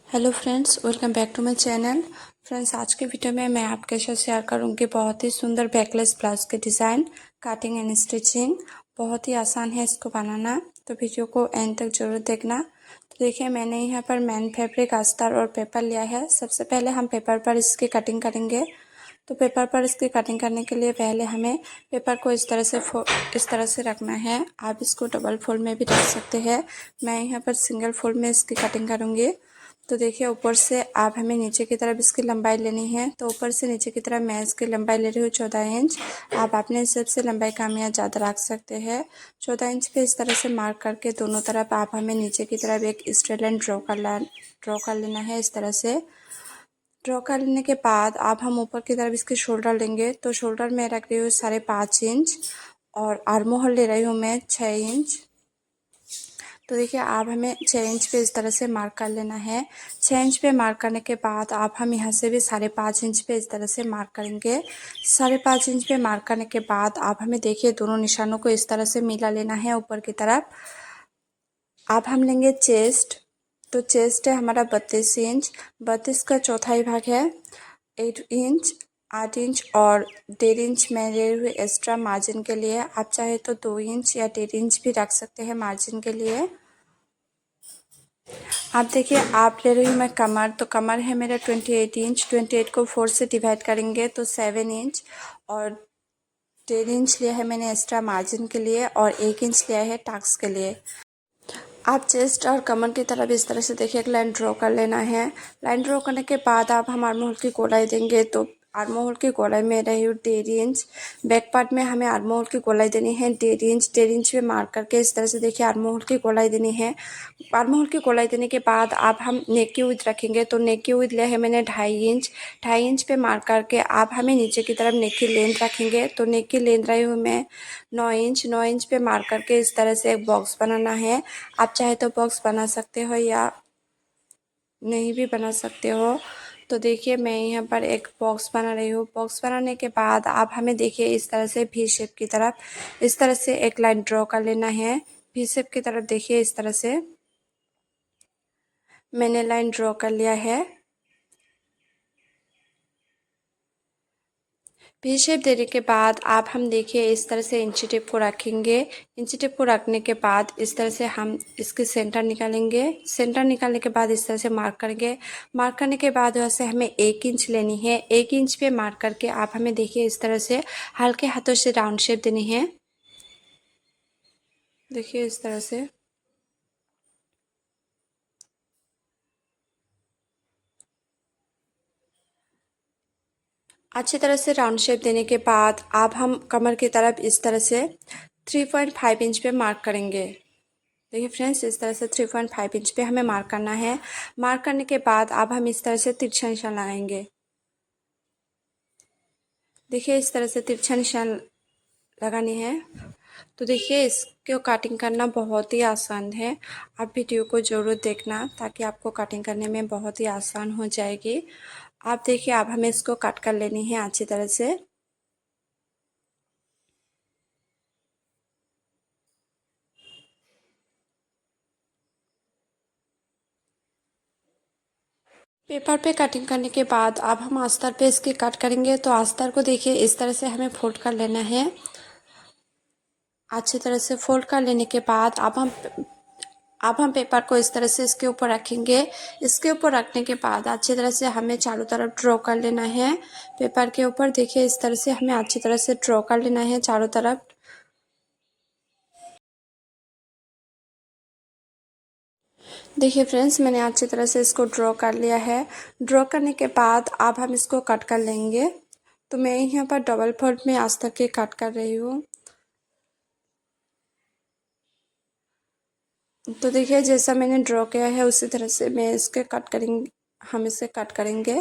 Hello friends, welcome back to my channel. Friends, आज के video में मैं आपके साथ शेयर करूंगी बहुत ही सुंदर बैकलेस ब्लाउज के डिज़ाइन, कटिंग एंड स्टिचिंग। बहुत ही आसान है इसको बनाना, तो वीडियो को एंड तक जरूर देखना। तो देखिए, मैंने यहाँ पर मैन फैब्रिक, अस्तर और पेपर लिया है। सबसे पहले हम पेपर पर इसकी कटिंग करेंगे। तो पेपर पर इसकी कटिंग करने के लिए पहले हमें पेपर को इस तरह से रखना है। आप इसको डबल फोल्ड में भी रख सकते हैं। मैं यहाँ पर सिंगल फोल्ड में इसकी कटिंग करूँगी। तो देखिए, ऊपर से आप हमें नीचे की तरफ इसकी लंबाई लेनी है। तो ऊपर से नीचे की तरफ मैं इसकी लंबाई ले रही हूँ 14 इंच। आप अपने हिसाब से लंबाई कम या ज़्यादा रख सकते हैं। 14 इंच पे इस तरह से मार्क करके दोनों तरफ आप हमें नीचे की तरफ एक स्ट्रेट लाइन ड्रॉ कर लेना है। इस तरह से ड्रॉ कर लेने के बाद आप हम ऊपर की तरफ इसके शोल्डर लेंगे। तो शोल्डर में रख रही हूँ 5.5 इंच और आर्म होल ले रही हूँ मैं 6 इंच। तो देखिए, आप हमें 6 इंच पे इस तरह से मार्क कर लेना है। 6 इंच पे मार्क करने के बाद आप हम यहाँ से भी 5.5 इंच पे इस तरह से मार्क करेंगे। 5.5 इंच पे मार्क करने के बाद आप हमें देखिए दोनों निशानों को इस तरह से मिला लेना है ऊपर की तरफ। अब हम लेंगे चेस्ट। तो चेस्ट है हमारा 32 इंच। 32 का चौथाई भाग है 8 इंच। 8 इंच और 1.5 इंच मैं ले रही हूँ एक्स्ट्रा मार्जिन के लिए। आप चाहे तो 2 इंच या 1.5 इंच भी रख सकते हैं मार्जिन के लिए। आप देखिए, आप ले रही हूँ मैं कमर। तो कमर है मेरा 28 इंच। 28 को 4 से डिवाइड करेंगे तो 7 इंच और 1.5 इंच लिया है मैंने एक्स्ट्रा मार्जिन के लिए और 1 इंच लिया है टक्स के लिए। आप चेस्ट और कमर की तरफ इस तरह से देखिए एक लाइन ड्रॉ कर लेना है। लाइन ड्रॉ करने के बाद आप हम आर्म होल की गोलाई देंगे। तो आर्म होल की गोलाई में रही हूँ 1.5 इंच। बैक पार्ट में हमें आर्म होल की गोलाई देनी है 1.5 इंच। 1.5 इंच पे मार्क करके इस तरह से देखिए आर्म होल की गोलाई देनी है। आर्म होल की गोलाई देने के बाद आप हम नेक की विड्थ रखेंगे। तो नेक की विड्थ लिया है मैंने 2.5 इंच। 2.5 इंच पे मार्क करके आप हमें नीचे की तरफ नेक की लेंथ रखेंगे। तो नेक की लेंथ रही हूँ मैं 9 इंच। 9 इंच पे मार्क करके इस तरह से एक बॉक्स बनाना है। आप चाहे तो बॉक्स बना सकते हो या नहीं भी बना सकते हो। तो देखिए, मैं यहाँ पर एक बॉक्स बना रही हूँ। बॉक्स बनाने के बाद आप हमें देखिए इस तरह से वी शेप की तरफ इस तरह से एक लाइन ड्रॉ कर लेना है। वी शेप की तरफ देखिए इस तरह से मैंने लाइन ड्रॉ कर लिया है। वी शेप देने के बाद आप हम देखिए इस तरह से इंची टेप को रखेंगे। इंची टेप को रखने के बाद इस तरह से हम इसके सेंटर निकालेंगे। सेंटर निकालने के बाद इस तरह से मार्क करेंगे। मार्क करने के बाद वैसे हमें 1 इंच लेनी है। 1 इंच पे मार्क करके आप हमें देखिए इस तरह से हल्के हाथों से राउंड शेप देनी है। देखिए इस तरह से अच्छी तरह से राउंड शेप देने के बाद आप हम कमर की तरफ इस तरह से 3.5 इंच पे मार्क करेंगे। देखिए फ्रेंड्स, इस तरह से 3.5 इंच पे हमें मार्क करना है। मार्क करने के बाद अब हम इस तरह से तिरछा निशान लगाएंगे। देखिए इस तरह से तिरछा निशान लगानी है। तो देखिए, इसको कटिंग करना बहुत ही आसान है। आप वीडियो को ज़रूर देखना ताकि आपको कटिंग करने में बहुत ही आसान हो जाएगी। आप देखिए, अब हमें इसको कट कर लेनी है अच्छी तरह से। पेपर पे कटिंग करने के बाद अब हम अस्तर पे इसकी कट करेंगे। तो अस्तर को देखिए इस तरह से हमें फोल्ड कर लेना है। अच्छी तरह से फोल्ड कर लेने के बाद अब हम पेपर को इस तरह से इसके ऊपर रखेंगे। इसके ऊपर रखने के बाद अच्छी तरह से हमें चारों तरफ ड्रॉ कर लेना है। पेपर के ऊपर देखिए इस तरह से हमें अच्छी तरह से ड्रॉ कर लेना है चारों तरफ। देखिए फ्रेंड्स, मैंने अच्छी तरह से इसको ड्रॉ कर लिया है। ड्रॉ करने के बाद अब हम इसको कट कर लेंगे। तो मैं यहाँ पर डबल फोल्ड में आज तक के कट कर रही हूँ। तो देखिए, जैसा मैंने ड्रॉ किया है उसी तरह से मैं इसके कट करेंगे हम इसे कट करेंगे।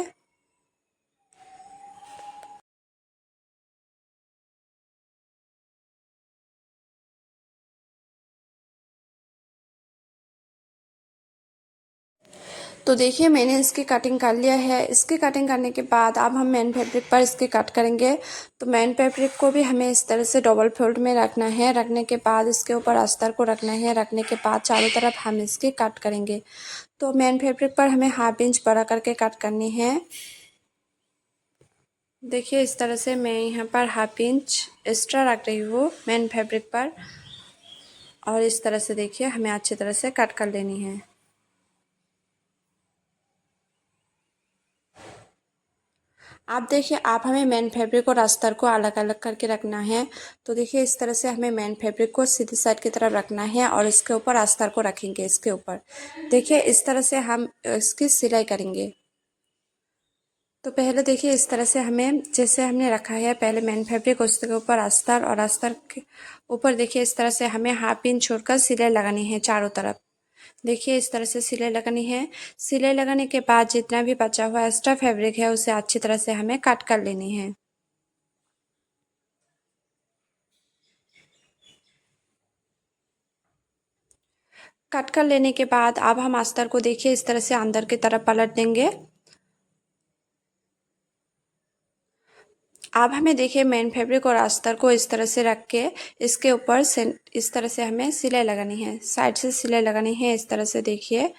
तो देखिए मैंने इसकी कटिंग कर लिया है। इसकी कटिंग करने के बाद अब हम मेन फैब्रिक पर इसकी कट करेंगे। तो मेन फैब्रिक को भी हमें इस तरह से डबल फोल्ड में रखना है। रखने के बाद इसके ऊपर अस्तर को रखना है। रखने के बाद चारों तरफ हम इसकी कट करेंगे। तो मेन फैब्रिक पर हमें हाफ इंच बड़ा करके कट करनी है। देखिए इस तरह से मैं यहाँ पर हाफ इंच एक्स्ट्रा रख रही हूँ मेन फैब्रिक पर, और इस तरह से देखिए हमें अच्छी तरह से कट कर लेनी है। आप देखिए आप हमें मेन फैब्रिक और अस्तर को अलग अलग करके रखना है। तो देखिए इस तरह से हमें मेन फैब्रिक को सीधी साइड की तरफ रखना है और इसके ऊपर अस्तर को रखेंगे। इसके ऊपर देखिए इस तरह से हम इसकी सिलाई करेंगे। तो पहले देखिए इस तरह से हमें जैसे हमने रखा है पहले मेन फैब्रिक, उसके ऊपर अस्तर और अस्तर के ऊपर देखिए इस तरह से हमें हाफ इंच छोड़कर सिलाई लगानी है चारों तरफ। देखिए इस तरह से सिलाई लगानी है। सिलाई लगाने के बाद जितना भी बचा हुआ एक्स्ट्रा फैब्रिक है उसे अच्छी तरह से हमें कट कर लेनी है। कट कर लेने के बाद अब हम अस्तर को देखिए इस तरह से अंदर की तरफ पलट देंगे। अब हमें देखिए मेन फैब्रिक और अस्तर को इस तरह से रख के इसके ऊपर इस तरह से हमें सिलाई लगानी है। साइड से सिलाई लगानी है इस तरह से देखिए।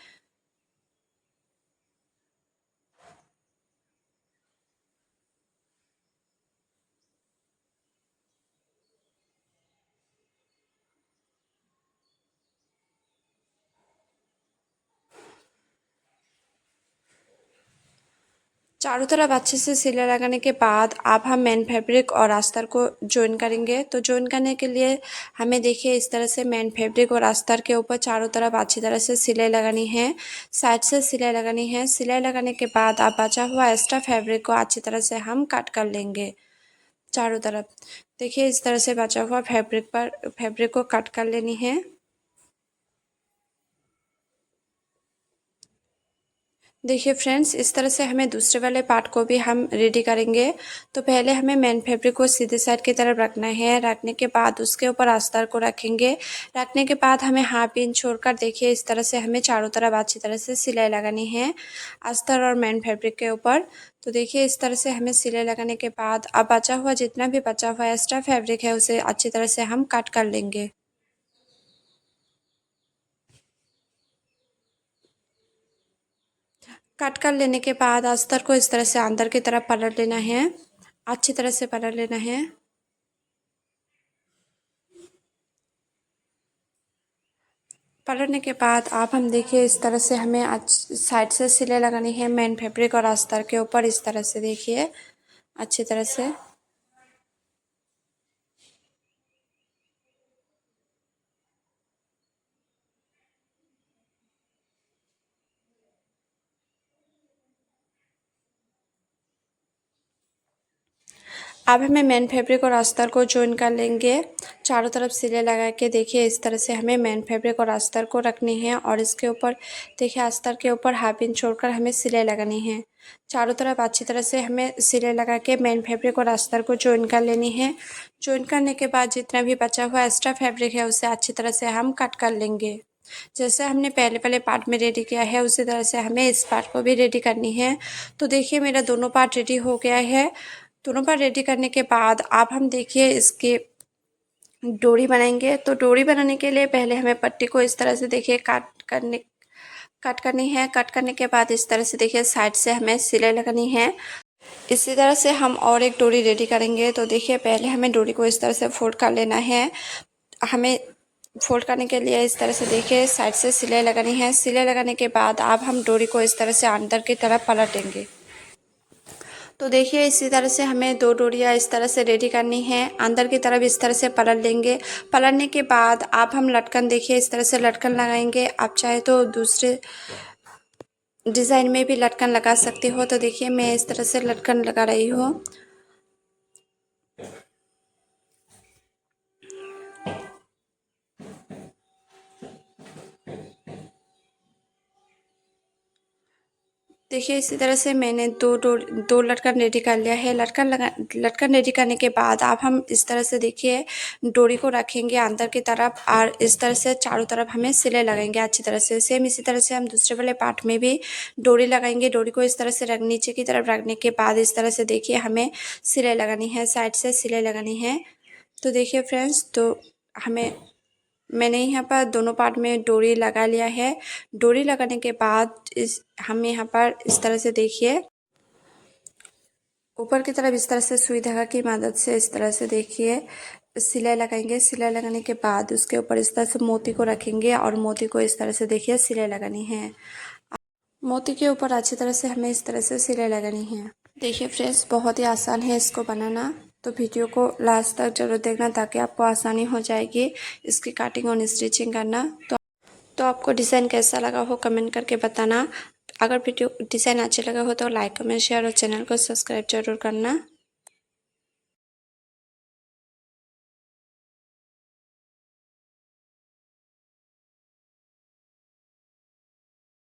चारों तरफ अच्छे से सिलाई लगाने के बाद अब हम मेन फैब्रिक और अस्तर को ज्वाइन करेंगे। तो ज्वाइन करने के लिए हमें देखिए इस तरह से मेन फैब्रिक और अस्तर के ऊपर चारों तरफ अच्छी तरह से सिलाई लगानी है। साइड से सिलाई लगानी है। सिलाई लगाने के बाद अब बचा हुआ एक्स्ट्रा फैब्रिक को अच्छी तरह से हम कट कर लेंगे चारों तरफ। देखिए इस तरह से बचा हुआ फैब्रिक को कट कर लेनी है। देखिए फ्रेंड्स इस तरह से हमें दूसरे वाले पार्ट को भी हम रेडी करेंगे। तो पहले हमें मेन फैब्रिक को सीधे साइड की तरफ रखना है। रखने के बाद उसके ऊपर अस्तर को रखेंगे। रखने के बाद हमें हाफ इंच छोड़कर देखिए इस तरह से हमें चारों तरफ अच्छी तरह से सिलाई लगानी है अस्तर और मेन फैब्रिक के ऊपर। तो देखिए इस तरह से हमें सिलाई लगाने के बाद अब बचा हुआ जितना भी बचा हुआ एक्स्ट्रा फैब्रिक है उसे अच्छी तरह से हम कट कर लेंगे। कट कर लेने के बाद अस्तर को इस तरह से अंदर की तरफ पलट लेना है। अच्छी तरह से पलट लेना है। पलटने के बाद आप हम देखिए इस तरह से हमें साइड से सिलाई लगानी है मेन फैब्रिक और अस्तर के ऊपर। इस तरह से देखिए अच्छी तरह से। अब हमें मेन फैब्रिक और अस्तर को ज्वाइन कर लेंगे। चारों तरफ सिलाई लगा के देखिए इस तरह से हमें मेन फैब्रिक और अस्तर को रखनी है और इसके ऊपर देखिए अस्तर के ऊपर हाफ इंच छोड़कर हमें सिलाई लगानी है। चारों तरफ अच्छी तरह से हमें सिलाई लगा के मेन फैब्रिक और अस्तर को ज्वाइन कर लेनी है। ज्वाइन करने के बाद जितना भी बचा हुआ एक्स्ट्रा फैब्रिक है उसे अच्छी तरह से हम कट कर लेंगे। जैसे हमने पहले वाले पार्ट में रेडी किया है उसी तरह से हमें इस पार्ट को भी रेडी करनी है। तो देखिए मेरा दोनों पार्ट रेडी हो गया है। दोनों पार्ट रेडी करने के बाद आप हम देखिए इसके डोरी बनाएंगे। तो डोरी बनाने के लिए पहले हमें पट्टी को इस तरह से देखिए कट करनी है। कट करने के बाद इस तरह से देखिए साइड से हमें सिलाई लगानी है। इसी तरह से हम और एक डोरी रेडी करेंगे। तो देखिए पहले हमें डोरी को इस तरह से फोल्ड कर लेना है। हमें फोल्ड करने के लिए इस तरह से देखिए साइड से सिलाई लगानी है। सिलाई लगाने के बाद अब हम डोरी को इस तरह से अंदर की तरफ पलटेंगे। तो देखिए इसी तरह से हमें दो डोरियाँ इस तरह से रेडी करनी है। अंदर की तरफ इस तरह से पलट लेंगे। पलटने के बाद आप हम लटकन देखिए इस तरह से लटकन लगाएंगे। आप चाहे तो दूसरे डिज़ाइन में भी लटकन लगा सकते हो। तो देखिए मैं इस तरह से लटकन लगा रही हूँ। देखिए इसी तरह से मैंने दो लटकन रेडी कर लिया है। लटकन रेडी करने के बाद अब हम इस तरह से देखिए डोरी को रखेंगे अंदर की तरफ और इस तरह से चारों तरफ हमें सिलाई लगाएंगे अच्छी तरह से। सेम इसी तरह से हम दूसरे वाले पार्ट में भी डोरी लगाएंगे। डोरी को इस तरह से नीचे की तरफ रखने के बाद इस तरह से देखिए हमें सिलाई लगानी है, साइड से सिलाई लगानी है। तो देखिए फ्रेंड्स, तो मैंने यहाँ पर दोनों पार्ट में डोरी लगा लिया है। डोरी लगाने के बाद हम यहाँ पर इस तरह से देखिए ऊपर की तरफ इस तरह से सुई धागा की मदद से इस तरह से देखिए सिलाई लगाएंगे। सिलाई लगाने के बाद उसके ऊपर इस तरह से मोती को रखेंगे और मोती को इस तरह से देखिए सिलाई लगानी है। मोती के ऊपर अच्छी तरह से हमें इस तरह से सिलाई लगानी है। देखिए फ्रेंड्स, बहुत ही आसान है इसको बनाना, तो वीडियो को लास्ट तक जरूर देखना ताकि आपको आसानी हो जाएगी इसकी काटिंग और स्टिचिंग करना। तो आपको डिज़ाइन कैसा लगा हो कमेंट करके बताना। अगर वीडियो डिज़ाइन अच्छा लगा हो तो लाइक कमेंट शेयर और चैनल को सब्सक्राइब जरूर करना।